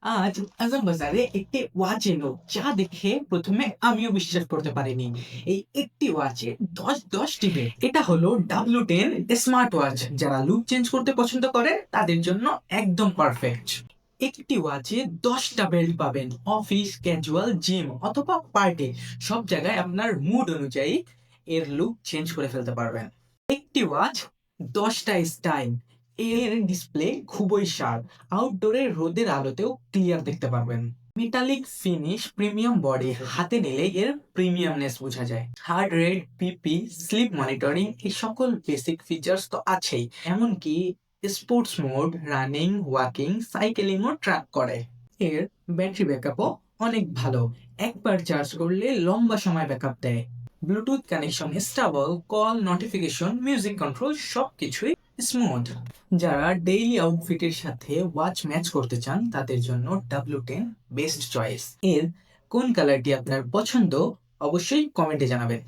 আজ আজম বাজারে একটি ওয়াচ এলো যা দেখে প্রথমে আমিও বিশ্বাস করতে পারিনি। এই একটি ওয়াচে 10 টিপে। এটা হলো W10 স্মার্ট ওয়াচ। যারা লুক চেঞ্জ করতে পছন্দ করে তাদের জন্য একদম পারফেক্ট। একটি ওয়াচে 10টা বেল্ট পাবেন, অফিস, ক্যাজুয়াল, জিম অথবা পার্টি, সব জায়গায় আপনার মুড অনুযায়ী এর লুক চেঞ্জ করে ফেলতে পারবেন। একটি ওয়াচ, 10টা স্টাইল। এর ডিসপ্লে খুবই শার্প, আউটডোরে রোদের আলোতেও ক্লিয়ার দেখতে পারবেন। মেটালিক ফিনিশ, প্রিমিয়াম বডি, হাতে নিলে এর প্রিমিয়ামনেস বোঝা যায়। Heart rate, PP, sleep monitoring, এই সকল বেসিক ফিচার্স তো আছেই, এমনকি স্পোর্টস মোড, রানিং, ওয়াকিং, সাইকেলিংও ট্র্যাক করে। এর ব্যাটারি ব্যাকআপও অনেক ভালো, একবার চার্জ করলে লম্বা সময় ব্যাকআপ দেয়। Bluetooth connection stable, call, notification, music control সবকিছুই স্মুথ। যারা ডেইলি আউটফিটের সাথে ওয়াচ ম্যাচ করতে চান তাদের জন্য W10 বেস্ট চয়েস। এর কোন কালারটি আপনার পছন্দ অবশ্যই কমেন্টে জানাবেন।